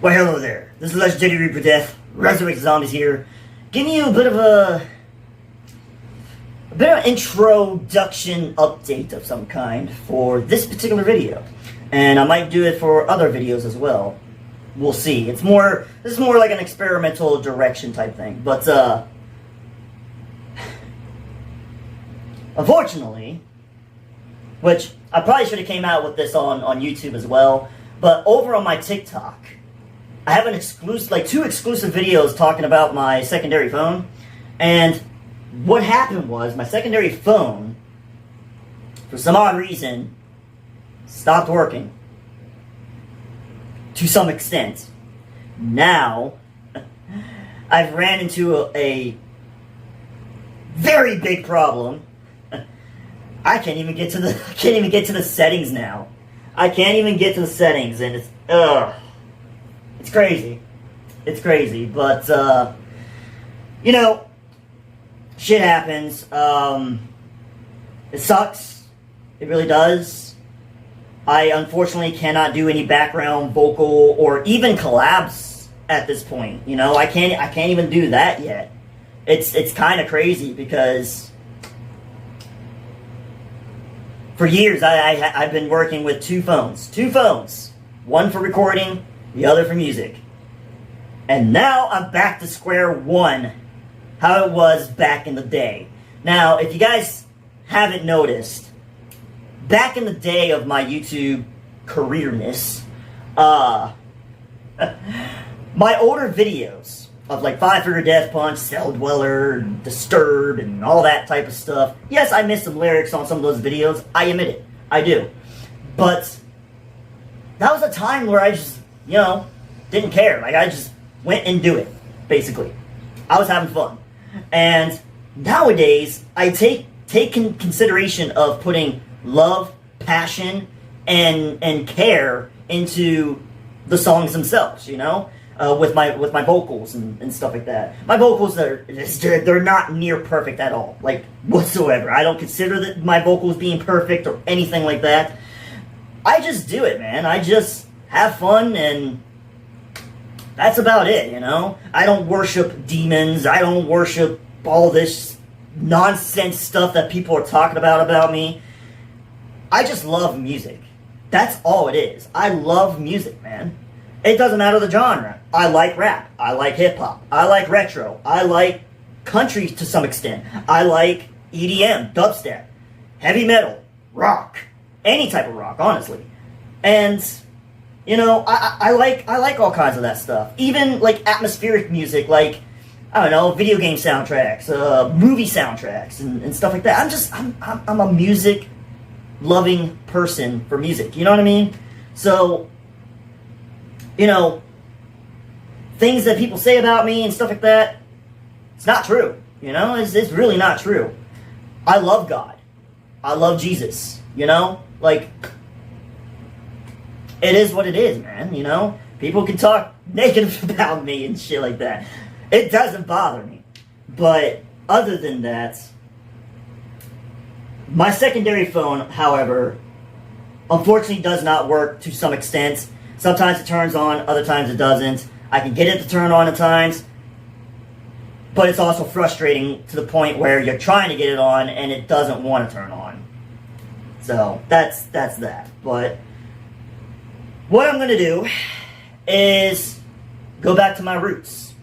Well, hello there. This is Legendary Reaperdeath, Resurrect Zombies here, giving you a bit of an introduction update of some kind for this particular video. And I might do it for other videos as well. We'll see. This is more like an experimental direction type thing. But, unfortunately, which I probably should have came out with this on YouTube as well, but over on my TikTok, I have two exclusive videos talking about my secondary phone, and what happened was my secondary phone, for some odd reason, stopped working. To some extent. Now, I've ran into a very big problem. I can't even get to the settings now. I can't even get to the settings, and it's crazy. It's crazy, but, you know, shit happens. It sucks. It really does. I unfortunately cannot do any background vocal or even collabs at this point. You know, I can't even do that yet. It's kind of crazy because for years I've been working with two phones, one for recording, the other for music. And now I'm back to square one, how it was back in the day. Now, if you guys haven't noticed, back in the day of my YouTube careerness, my older videos of like 5 Finger Death Punch, Cell Dweller, Disturbed, and all that type of stuff. Yes, I missed some lyrics on some of those videos. I admit it. I do. But that was a time where I just, you know, didn't care. Like, I just went and do it, basically. I was having fun. And nowadays, I take in consideration of putting love, passion, and care into the songs themselves, you know? With my vocals and stuff like that. My vocals they're not near perfect at all, like whatsoever. I don't consider that my vocals being perfect or anything like that. I just do it, man. I just have fun, and that's about it, you know? I don't worship demons. I don't worship all this nonsense stuff that people are talking about me. I just love music. That's all it is. I love music, man. It doesn't matter the genre. I like rap. I like hip-hop. I like retro. I like country to some extent. I like EDM, dubstep, heavy metal, rock. Any type of rock, honestly. And, you know, I like all kinds of that stuff. Even, like, atmospheric music, like, I don't know, video game soundtracks, movie soundtracks, and stuff like that. I'm a music-loving person for music. You know what I mean? So, you know, things that people say about me and stuff like that, it's not true. You know, it's really not true. I love God. I love Jesus. You know? Like, it is what it is, man, you know? People can talk negative about me and shit like that. It doesn't bother me. But other than that, my secondary phone, however, unfortunately does not work to some extent. Sometimes it turns on, other times it doesn't. I can get it to turn on at times, but it's also frustrating to the point where you're trying to get it on and it doesn't want to turn on. So that's that. But what I'm going to do is go back to my roots.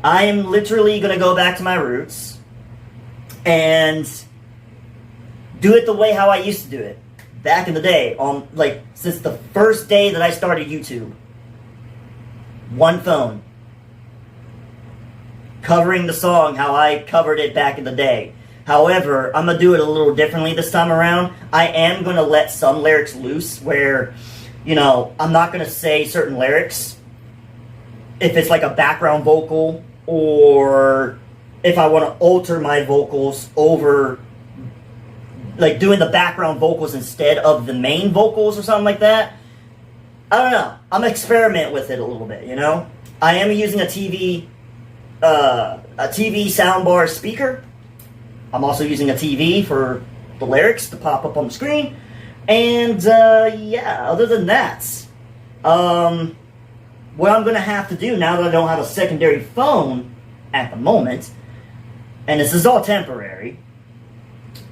I am literally going to go back to my roots and do it the way how I used to do it. Back in the day, like, since the first day that I started YouTube. One phone. Covering the song how I covered it back in the day. However, I'm going to do it a little differently this time around. I am going to let some lyrics loose where, you know, I'm not going to say certain lyrics if it's like a background vocal, or if I want to alter my vocals over, like doing the background vocals instead of the main vocals or something like that. I don't know. I'm gonna experiment with it a little bit, you know? I am using a TV soundbar speaker. I'm also using a TV for the lyrics to pop up on the screen. And, yeah, other than that, what I'm going to have to do now that I don't have a secondary phone at the moment, and this is all temporary,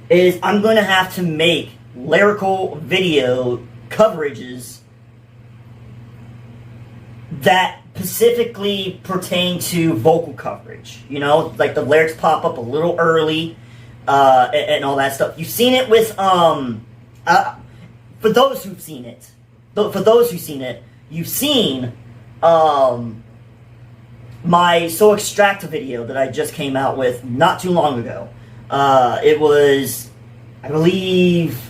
is I'm going to have to make lyrical video coverages that specifically pertain to vocal coverage. You know, like the lyrics pop up a little early, and all that stuff. You've seen it with, for those who've seen it, you've seen, my So Extracta video that I just came out with not too long ago. It was, I believe,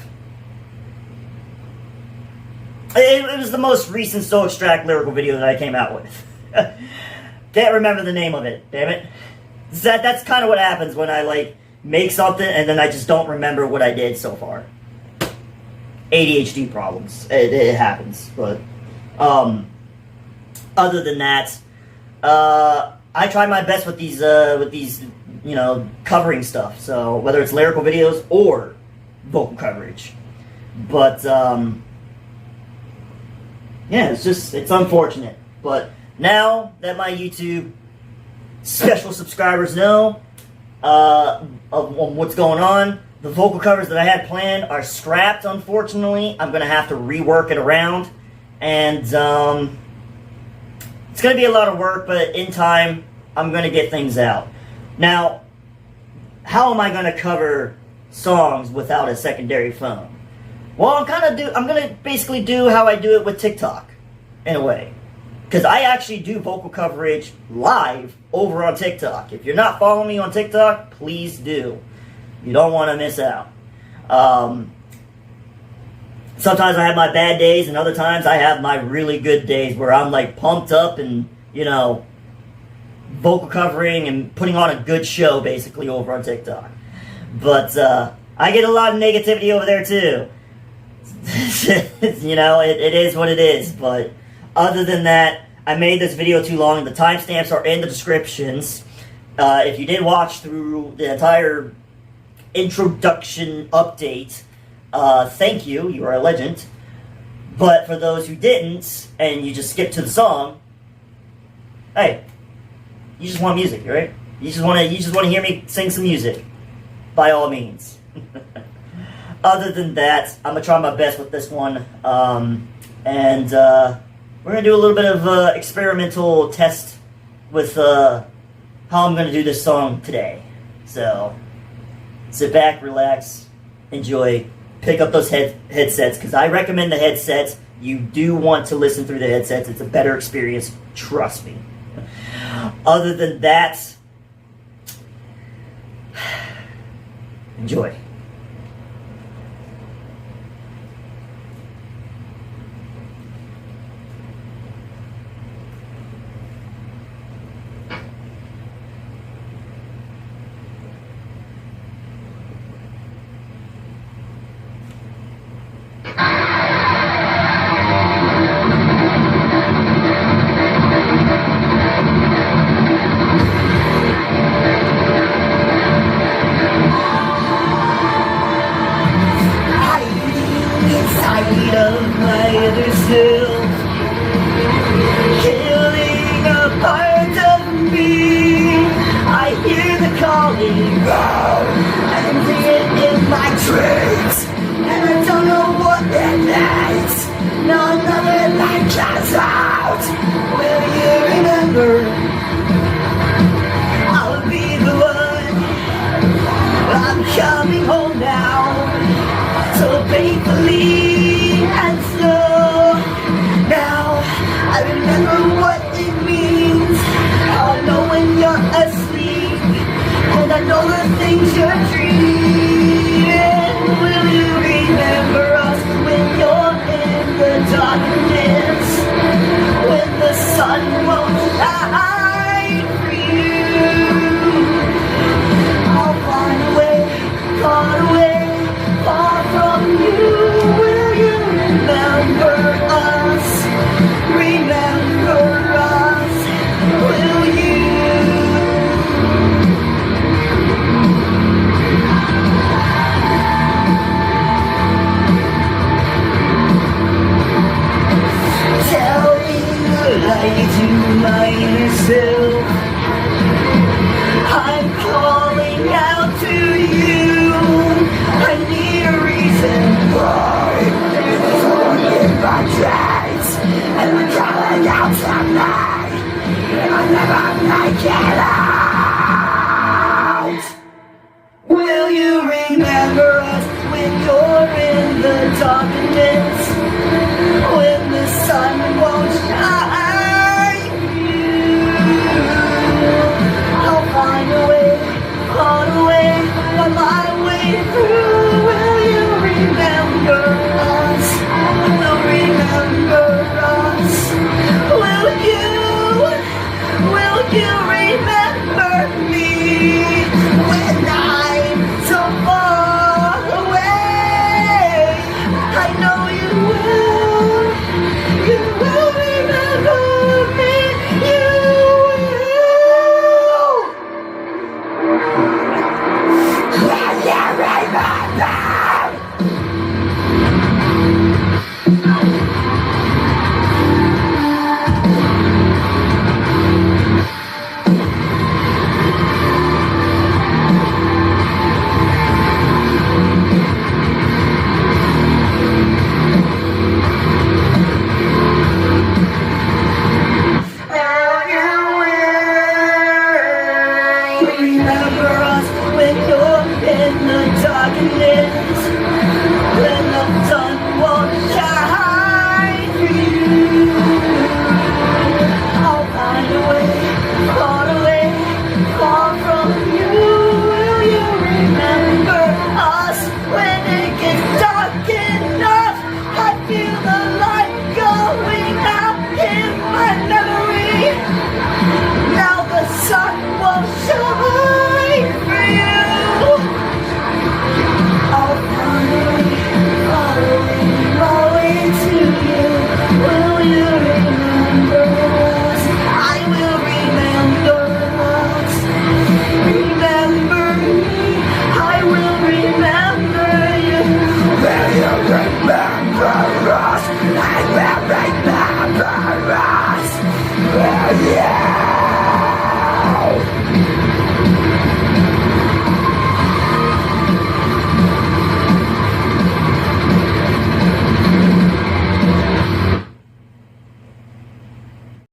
it was the most recent So Extract lyrical video that I came out with. Can't remember the name of it, damn it. That's kind of what happens when I, like, make something and then I just don't remember what I did so far. ADHD problems. It happens, but, other than that, I try my best with these, you know, covering stuff. So, whether it's lyrical videos or vocal coverage. But, yeah, it's unfortunate. But now that my YouTube special subscribers know of what's going on, the vocal covers that I had planned are scrapped, unfortunately. I'm going to have to rework it around. And it's going to be a lot of work, but in time, I'm going to get things out. Now, how am I going to cover songs without a secondary phone? Well, I'm going to basically do how I do it with TikTok, in a way. Because I actually do vocal coverage live over on TikTok. If you're not following me on TikTok, please do. You don't want to miss out. Sometimes I have my bad days, and other times I have my really good days where I'm, like, pumped up and, you know, vocal covering and putting on a good show, basically, over on TikTok. But, I get a lot of negativity over there, too. You know, it is what it is, but other than that, I made this video too long. The timestamps are in the descriptions. If you did watch through the entire introduction update, thank you, you are a legend. But for those who didn't, and you just skipped to the song, hey, you just want music, right? You just want to hear me sing some music, by all means. Other than that, I'm going to try my best with this one, and we're going to do a little bit of experimental test with how I'm going to do this song today. So, sit back, relax, enjoy, pick up those headsets, because I recommend the headsets. You do want to listen through the headsets. It's a better experience, trust me. Other than that, enjoy. Killing a part of me. I hear the calling out, and it in my dreams, and I don't know what it means. No, another light comes out. Will you remember?